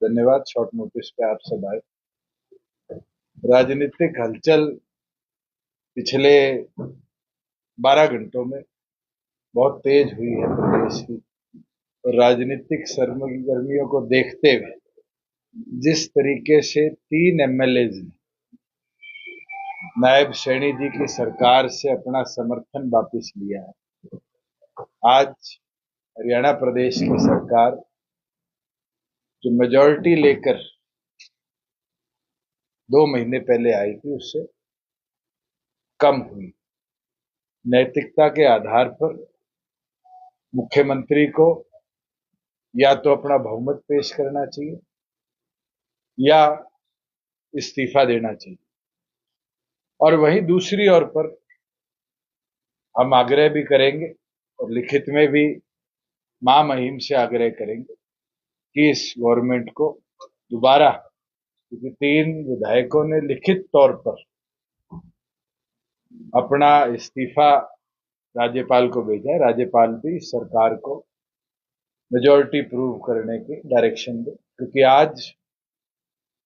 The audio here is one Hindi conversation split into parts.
धन्यवाद। शॉर्ट नोटिस पे आप सब आए। राजनीतिक हलचल पिछले 12 घंटों में बहुत तेज हुई है प्रदेश की। और राजनीतिक सरगर्मियों को देखते हुए जिस तरीके से 3 एमएलए ने नायब सैनी जी की सरकार से अपना समर्थन वापस लिया है, आज हरियाणा प्रदेश की सरकार जो मेजॉरिटी लेकर 2 महीने पहले आई थी उससे कम हुई। नैतिकता के आधार पर मुख्यमंत्री को या तो अपना बहुमत पेश करना चाहिए या इस्तीफा देना चाहिए। और वहीं दूसरी ओर पर हम आग्रह भी करेंगे और लिखित में भी महामहिम से आग्रह करेंगे कि इस गवर्नमेंट को दोबारा, क्योंकि 3 विधायकों ने लिखित तौर पर अपना इस्तीफा राज्यपाल को भेजा है, राज्यपाल भी सरकार को मेजॉरिटी प्रूव करने की डायरेक्शन दे, क्योंकि आज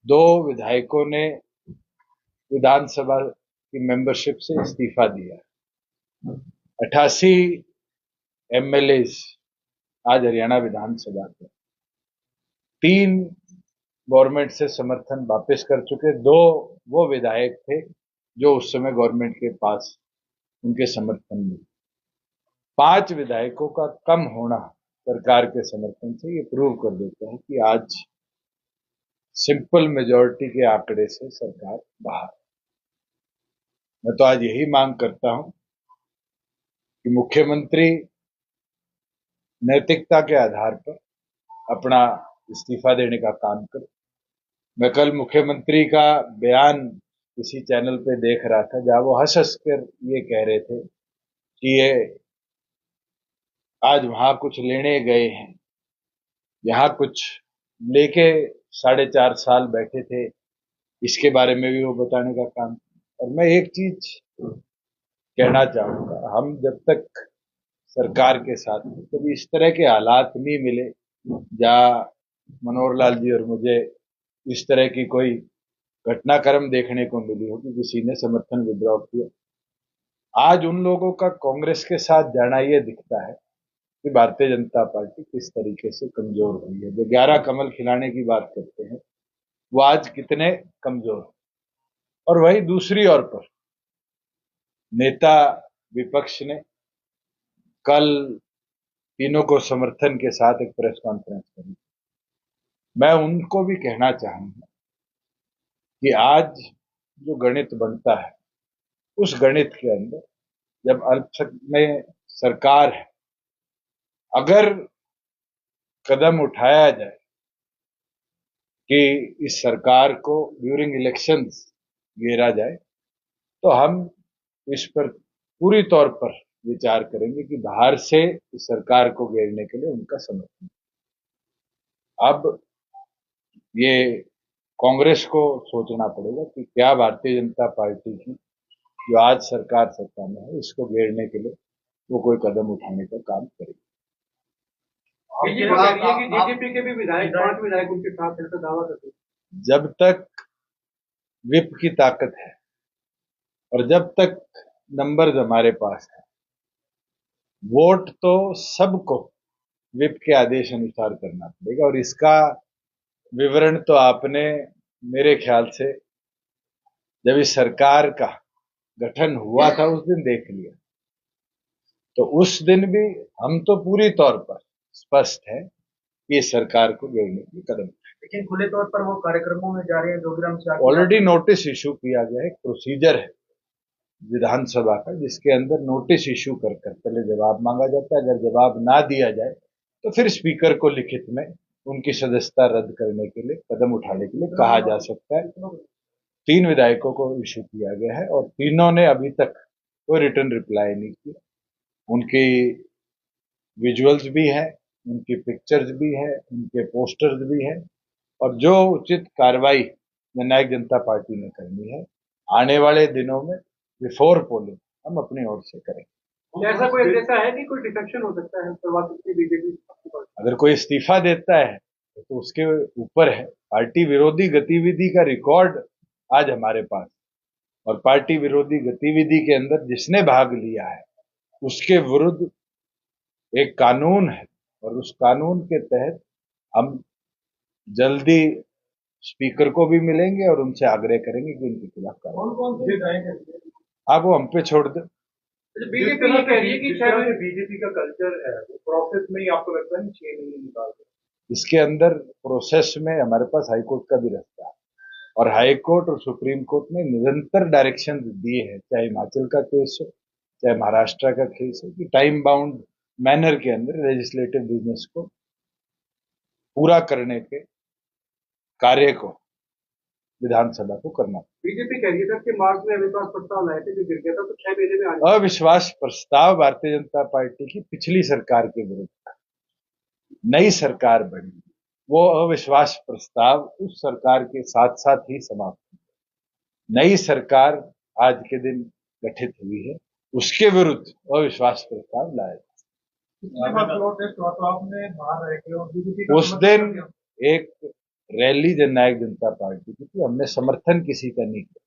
2 विधायकों ने विधानसभा की मेंबरशिप से इस्तीफा दिया है। 88 एमएलए आज हरियाणा विधानसभा के 3 गवर्नमेंट से समर्थन वापस कर चुके। 2 वो विधायक थे जो उस समय गवर्नमेंट के पास उनके समर्थन में। 5 विधायकों का कम होना सरकार के समर्थन से ये प्रूव कर देता है कि आज सिंपल मेजॉरिटी के आंकड़े से सरकार बाहर। मैं तो आज यही मांग करता हूं कि मुख्यमंत्री नैतिकता के आधार पर अपना इस्तीफा देने का काम करे। मैं कल मुख्यमंत्री का बयान किसी चैनल पे देख रहा था जहां वो हंस हंस कर ये कह रहे थे कि ये आज वहां कुछ लेने गए हैं, यहां कुछ लेके 4.5 साल बैठे थे, इसके बारे में भी वो बताने का काम। और मैं एक चीज कहना चाहूंगा, हम जब तक सरकार के साथ कभी इस तरह के हालात नहीं मिले जहां मनोहर लाल जी और मुझे इस तरह की कोई घटनाक्रम देखने को मिली हो कि किसी ने समर्थन विड्रॉ किया। आज उन लोगों का कांग्रेस के साथ जाना ये दिखता है कि भारतीय जनता पार्टी किस तरीके से कमजोर हुई है। जो 11 कमल खिलाने की बात करते हैं वो आज कितने कमजोर। और वही दूसरी ओर पर नेता विपक्ष ने कल तीनों को समर्थन के साथ एक प्रेस कॉन्फ्रेंस करी। मैं उनको भी कहना चाहूंगा कि आज जो गणित बनता है उस गणित के अंदर जब अल्पसंख्यक में सरकार है, अगर कदम उठाया जाए कि इस सरकार को ड्यूरिंग इलेक्शंस घेरा जाए तो हम इस पर पूरी तौर पर विचार करेंगे कि बाहर से इस सरकार को घेरने के लिए उनका समर्थन। अब ये कांग्रेस को सोचना पड़ेगा कि क्या भारतीय जनता पार्टी की जो आज सरकार सत्ता में है इसको घेरने के लिए वो कोई कदम उठाने का काम करेगी। बीजेपी के भी विधायक 5 विधायक उनके साथ ऐसा दावा करते हैं। जब तक विप की ताकत है और जब तक नंबर्स हमारे पास है, वोट तो सबको विप के आदेश अनुसार करना पड़ेगा। और इसका विवरण तो आपने मेरे ख्याल से जब इस सरकार का गठन हुआ था उस दिन देख लिया। तो उस दिन भी हम तो पूरी तौर पर स्पष्ट है कि इस सरकार को घेरने की कदम। लेकिन खुले तौर पर वो कार्यक्रमों में जा रहे हैं। जोगीराम से ऑलरेडी नोटिस इशू किया गया है, एक प्रोसीजर है विधानसभा का जिसके अंदर नोटिस इशू कर पहले जवाब मांगा जाता है। अगर जवाब ना दिया जाए तो फिर स्पीकर को लिखित में उनकी सदस्यता रद्द करने के लिए कदम उठाने के लिए कहा जा सकता है। 3 विधायकों को इशू किया गया है और तीनों ने अभी तक कोई रिटर्न रिप्लाई नहीं किया। उनकी विजुअल्स भी हैं, उनकी पिक्चर्स भी हैं, उनके पोस्टर्स भी हैं। और जो उचित कार्रवाई जननायक जनता पार्टी ने करनी है आने वाले दिनों में बिफोर पोलिंग हम अपनी ओर से करेंगे। ऐसा कोई ऐसा है कि कोई डिफेक्शन हो सकता है बीजेपी? अगर कोई इस्तीफा देता है तो उसके ऊपर है। पार्टी विरोधी गतिविधि का रिकॉर्ड आज हमारे पास, और पार्टी विरोधी गतिविधि के अंदर जिसने भाग लिया है उसके विरुद्ध एक कानून है, और उस कानून के तहत हम जल्दी स्पीकर को भी मिलेंगे और उनसे आग्रह करेंगे कि उनके खिलाफ कार्रवाई। कौन कौन से विधायक हैं? आप वो हम पे छोड़ दो। बीजेपी ये कह रही है कि शायद बीजेपी का कल्चर है वो प्रोसेस में ही आपको लगता है 6 महीने निकाल दे। इसके अंदर प्रोसेस में हमारे पास हाईकोर्ट का भी रास्ता है, और हाईकोर्ट और सुप्रीम कोर्ट ने निरंतर डायरेक्शन दिए हैं, चाहे हिमाचल का केस हो चाहे महाराष्ट्र का केस हो, कि टाइम बाउंड मैनर के अंदर लेजिस्लेटिव बिजनेस को पूरा करने के कार्य को विधानसभा को करना। बीजेपी कह रही है सर कि मार्च में अविश्वास प्रस्ताव लाए थे जो गिर गया था, तो 6 महीने में आ जाए। अविश्वास प्रस्ताव भारतीय जनता पार्टी की पिछली सरकार के विरुद्ध था। नई सरकार बनी, वो अविश्वास प्रस्ताव उस सरकार के साथ साथ ही समाप्त हो। नई सरकार आज के दिन गठित हुई है, उसके विरुद्ध अविश्वास प्रस्ताव लाया। उस दिन एक रैली जननायक जनता पार्टी की थी, हमने समर्थन किसी का नहीं किया।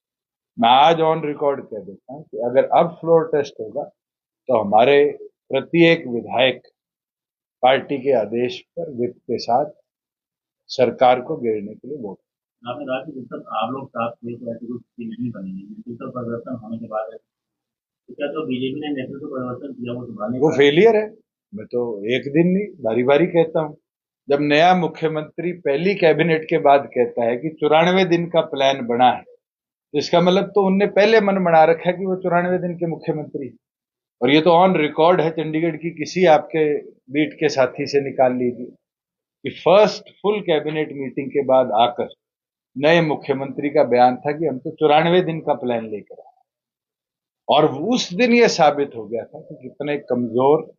मैं आज ऑन रिकॉर्ड कह देता हूं कि अगर अब फ्लोर टेस्ट होगा तो हमारे प्रत्येक विधायक पार्टी के आदेश पर विप के साथ सरकार को घेरने के लिए वोट। आपने कहा कि जब तक आप लोग साथ थे तो ऐसी कोई स्थिति नहीं बनी है, नेतृत्व परिवर्तन होने के बाद तो क्या तो बीजेपी ने नेतृत्व परिवर्तन किया वो संभालने वो फेलियर है। मैं तो एक दिन नहीं बारी बारी कहता हूं। जब नया मुख्यमंत्री पहली कैबिनेट के बाद कहता है कि 94 दिन का प्लान बना है, तो इसका मतलब तो उनने पहले मन बना रखा है कि वो 94 दिन के मुख्यमंत्री है। और ये तो ऑन रिकॉर्ड है, चंडीगढ़ की किसी आपके बीट के साथी से निकाल लीजिए कि फर्स्ट फुल कैबिनेट मीटिंग के बाद आकर नए मुख्यमंत्री का बयान था कि हम तो 94 दिन का प्लान लेकर आए। और उस दिन ये साबित हो गया था कि कितने कमजोर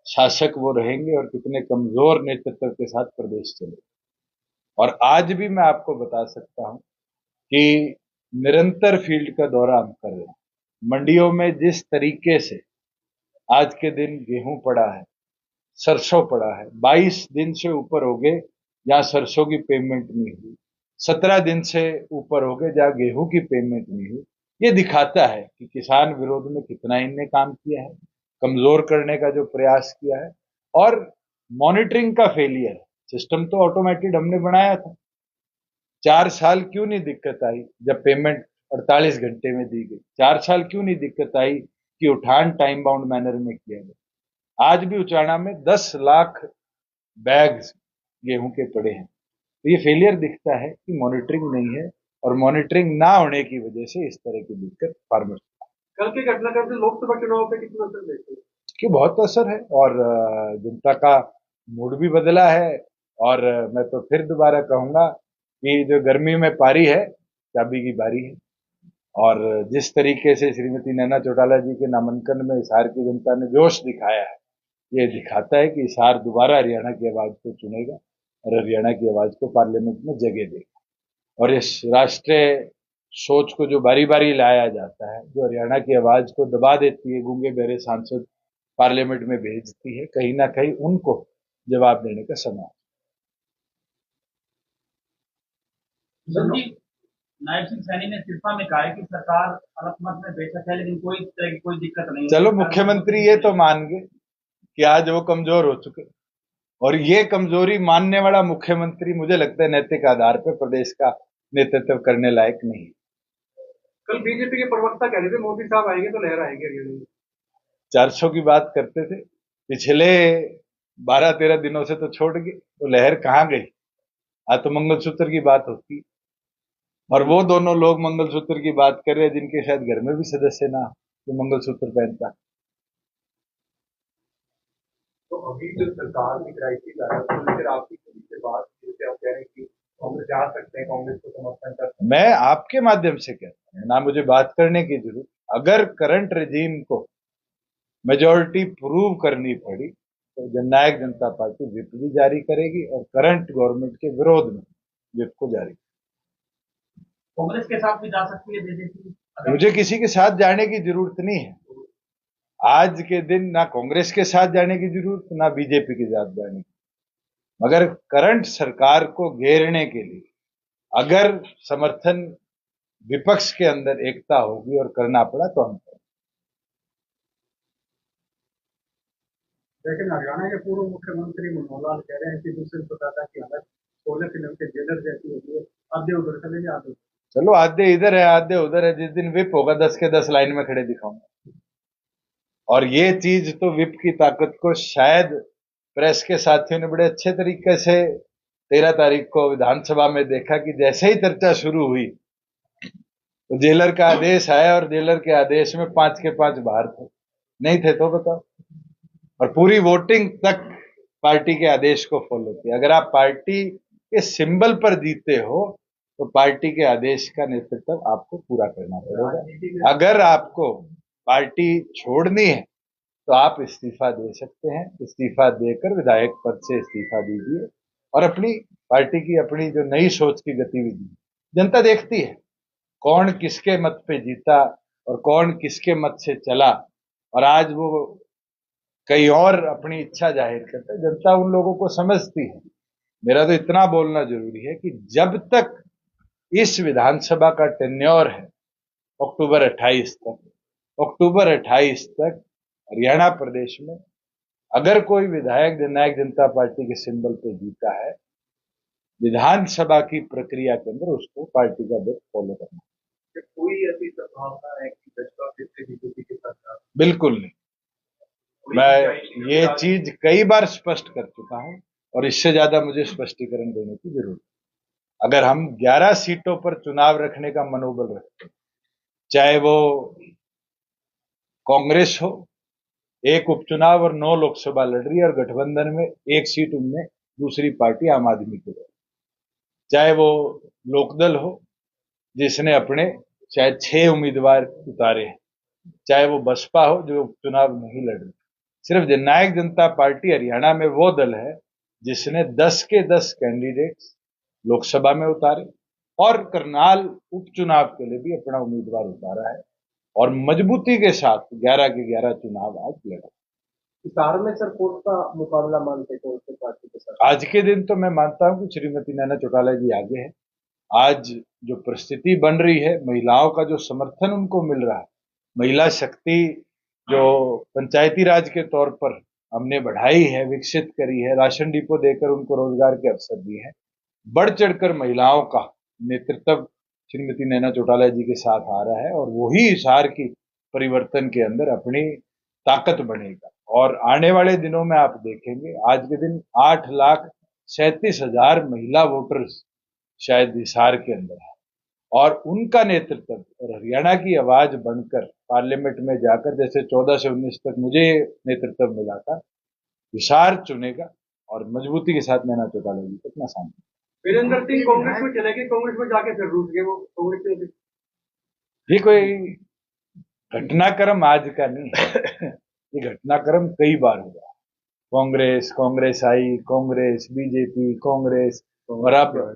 शासक वो रहेंगे और कितने कमजोर नेतृत्व के साथ प्रदेश चले। और आज भी मैं आपको बता सकता हूं कि निरंतर फील्ड का दौरा हम कर रहे हैं। मंडियों में जिस तरीके से आज के दिन गेहूं पड़ा है, सरसों पड़ा है, 22 दिन से ऊपर हो गए जहां सरसों की पेमेंट नहीं हुई, 17 दिन से ऊपर हो गए जहां गेहूं की पेमेंट नहीं हुई। ये दिखाता है कि किसान विरोध में कितना इनने काम किया है, कमजोर करने का जो प्रयास किया है, और मॉनिटरिंग का फेलियर है। सिस्टम तो ऑटोमेटेड हमने बनाया था। 4 साल क्यों नहीं दिक्कत आई जब पेमेंट 48 घंटे में दी गई? 4 साल क्यों नहीं दिक्कत आई कि उठान टाइम बाउंड मैनर में किया गया? आज भी उचाना में 10 लाख बैग्स गेहूं के पड़े हैं। तो ये फेलियर दिखता है कि मॉनिटरिंग नहीं है, और मॉनिटरिंग ना होने की वजह से इस तरह की दिक्कत फार्मर्स। कल के घटनाक्रम से लोकसभा चुनाव पे कितना असर देखते हैं? कि बहुत असर है, और जनता का मूड भी बदला है। और मैं तो फिर दोबारा कहूंगा कि जो गर्मी में पारी है, चाबी की बारी है। और जिस तरीके से श्रीमती नैना चौटाला जी के नामांकन में हिसार की जनता ने जोश दिखाया है, ये दिखाता है कि हिसार दोबारा हरियाणा की आवाज को चुनेगा और हरियाणा की आवाज को पार्लियामेंट में जगह देगा। और इस राष्ट्रीय सोच को जो बारी बारी लाया जाता है, जो हरियाणा की आवाज को दबा देती है, गूंगे बहरे सांसद पार्लियामेंट में भेजती है, कहीं ना कहीं उनको जवाब देने का समय। नायब सिंह सैनी ने सिरसा में कहा है कि सरकार अल्पमत में बेशक है लेकिन कोई तरह की कोई दिक्कत नहीं। चलो, मुख्यमंत्री ये तो मान गए कि आज वो कमजोर हो चुके, और ये कमजोरी मानने वाला मुख्यमंत्री मुझे लगता है नैतिक आधार पर प्रदेश का नेतृत्व करने लायक नहीं। कल बीजेपी के प्रवक्ता कह रहे थे मोदी साहब आएंगे तो लहर आएगी हरियाणा में। 400 की बात करते थे, पिछले 12-13 दिनों से तो छोड़ गए, तो लहर कहां गई? आज तो मंगलसूत्र की बात होती, और वो दोनों लोग मंगलसूत्र की बात कर रहे हैं जिनके शायद घर में भी सदस्य ना तो मंगलसूत्र पहनता। तो अभी जो सरकार की क्राइसिस आ रहा है तो फिर आपकी किसी से बात जैसे आप कह रहे हैं कि कांग्रेस जा सकते हैं, कांग्रेस को समर्थन कर सकते हैं। मैं आपके माध्यम से कहता हूं, ना मुझे बात करने की जरूरत। अगर करंट रेजीम को मेजोरिटी प्रूव करनी पड़ी तो जननायक जनता पार्टी विप भी जारी करेगी और करंट गवर्नमेंट के विरोध में विप को जारी। कांग्रेस के साथ भी जा सकती है बीजेपी? मुझे किसी के साथ जाने की जरूरत नहीं है। आज के दिन ना कांग्रेस के साथ जाने की जरूरत, ना बीजेपी के साथ जाने की। मगर करंट सरकार को घेरने के लिए अगर समर्थन विपक्ष के अंदर एकता होगी और करना पड़ा तो हम करें। लेकिन हरियाणा के पूर्व मुख्यमंत्री मनोहर लाल कह रहे हैं कि दूसरे बताता कि हालत 16 फिल्म के जेलर जैसी होती है, आधे उधर चले जाते। चलो आधे इधर है आधे उधर है, जिस दिन विप होगा 10 के 10 लाइन में खड़े दिखाऊंगा। और ये चीज तो विप की ताकत को शायद प्रेस के साथियों ने बड़े अच्छे तरीके से 13 तारीख को विधानसभा में देखा कि जैसे ही चर्चा शुरू हुई तो जेलर का आदेश आया और जेलर के आदेश में 5 के 5 बाहर थे, नहीं थे तो बताओ। और पूरी वोटिंग तक पार्टी के आदेश को फॉलो किया। अगर आप पार्टी के सिंबल पर जीते हो तो पार्टी के आदेश का नेतृत्व आपको पूरा करना पड़ेगा। अगर आपको पार्टी छोड़नी है तो आप इस्तीफा दे सकते हैं, इस्तीफा देकर विधायक पद से इस्तीफा दीजिए और अपनी पार्टी की अपनी जो नई सोच की गतिविधि जनता देखती है, कौन किसके मत पे जीता और कौन किसके मत से चला और आज वो कहीं और अपनी इच्छा जाहिर करता है। जनता उन लोगों को समझती है। मेरा तो इतना बोलना जरूरी है कि जब तक इस विधानसभा का टेन्योर है अक्टूबर 28 तक हरियाणा प्रदेश में अगर कोई विधायक जननायक जनता पार्टी के सिंबल पे जीता है, विधानसभा की प्रक्रिया के अंदर उसको पार्टी का बिल फॉलो करना। कोई ऐसी संभावना है कि भाजपा फिर से बीजेपी के साथ? बिल्कुल नहीं। मैं ये चीज कई बार स्पष्ट कर चुका हूं और इससे ज्यादा मुझे स्पष्टीकरण देने की जरूरत है। अगर हम 11 सीटों पर चुनाव रखने का मनोबल रखते हैं, चाहे वो कांग्रेस हो, एक उपचुनाव और 9 लोकसभा लड़ रही है और गठबंधन में एक सीट उनमें दूसरी पार्टी आम आदमी की है, चाहे वो लोकदल हो जिसने अपने शायद 6 उम्मीदवार उतारे हैं, चाहे वो बसपा हो जो उपचुनाव नहीं लड़ रही। सिर्फ जननायक जनता पार्टी हरियाणा में वो दल है जिसने 10 के 10 कैंडिडेट्स लोकसभा में उतारे और करनाल उपचुनाव के लिए भी अपना उम्मीदवार उतारा है और मजबूती के साथ 11 के 11 चुनाव आज लड़ा। हिसार में सर कौन सा मुकाबला मानते कौन से पार्टी के साथ? आज के दिन तो मैं मानता हूं कि श्रीमती नैना चौटाला जी आगे है। आज जो परिस्थिति बन रही है, महिलाओं का जो समर्थन उनको मिल रहा है, महिला शक्ति जो पंचायती राज के तौर पर हमने बढ़ाई है, विकसित करी है, राशन डिपो देकर उनको रोजगार के अवसर दिए हैं, बढ़ चढ़कर महिलाओं का नेतृत्व श्रीमती नैना चौटाला जी के साथ आ रहा है और वही हिसार की परिवर्तन के अंदर अपनी ताकत बनेगा। और आने वाले दिनों में आप देखेंगे आज के दिन 8,37,000 महिला वोटर्स शायद हिसार के अंदर है और उनका नेतृत्व और हरियाणा की आवाज बनकर पार्लियामेंट में जाकर, जैसे 14 से 19 तक मुझे नेतृत्व मिला था, हिसार चुनेगा और मजबूती के साथ नैना चौटाला जी को अपना सामने। वीरेंद्र सिंह कांग्रेस में चले गए, कांग्रेस में जाके फिर रूठ गए वो कांग्रेस में। ये कोई घटनाक्रम आज का नहीं है, ये घटनाक्रम कई बार हुआ। कांग्रेस आई, कांग्रेस, बीजेपी, कांग्रेस और अब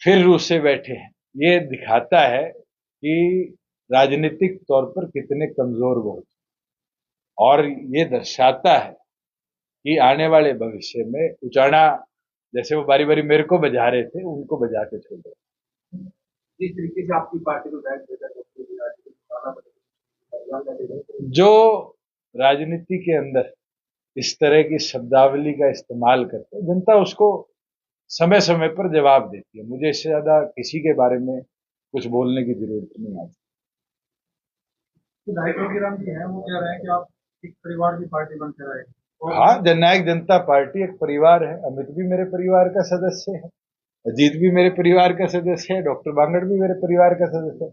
फिर रूस से बैठे हैं। ये दिखाता है कि राजनीतिक तौर पर कितने कमजोर वो और ये दर्शाता है कि आने वाले भविष्य में उचाना जैसे वो बारी बारी मेरे को बजा रहे थे, उनको बजा के छोड़ दो। जिस तरीके से आपकी पार्टी को जो राजनीति के अंदर इस तरह की शब्दावली का इस्तेमाल करते हैं, जनता उसको समय समय पर जवाब देती है। मुझे इससे ज्यादा किसी के बारे में कुछ बोलने की जरूरत नहीं आती। विधायक योगीराम जी हैं, वो कह रहे हैं कि आप एक परिवार की पार्टी बनकर आए। हाँ, जननायक जनता पार्टी एक परिवार है। अमित भी मेरे परिवार का सदस्य है, अजीत भी मेरे परिवार का सदस्य है, डॉक्टर बांगड़ भी मेरे परिवार का सदस्य है।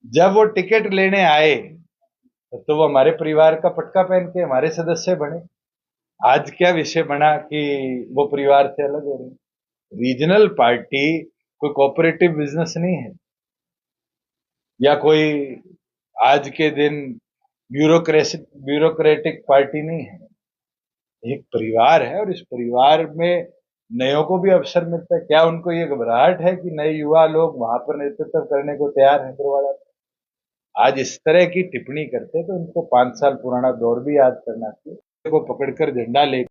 जब वो टिकट लेने आए तो वो हमारे परिवार का पटका पहन के हमारे सदस्य बने। आज क्या विषय बना कि वो परिवार से अलग हो रहे? रीजनल पार्टी कोई कोऑपरेटिव बिजनेस नहीं है या कोई आज के दिन ब्यूरोक्रेटिक पार्टी नहीं है। एक परिवार है और इस परिवार में नयों को भी अवसर मिलता है। क्या उनको ये घबराहट है कि नए युवा लोग वहां पर नेतृत्व करने को तैयार हैं? फिर आज इस तरह की टिप्पणी करते तो उनको 5 साल पुराना दौर भी याद करना चाहिए। को पकड़कर झंडा ले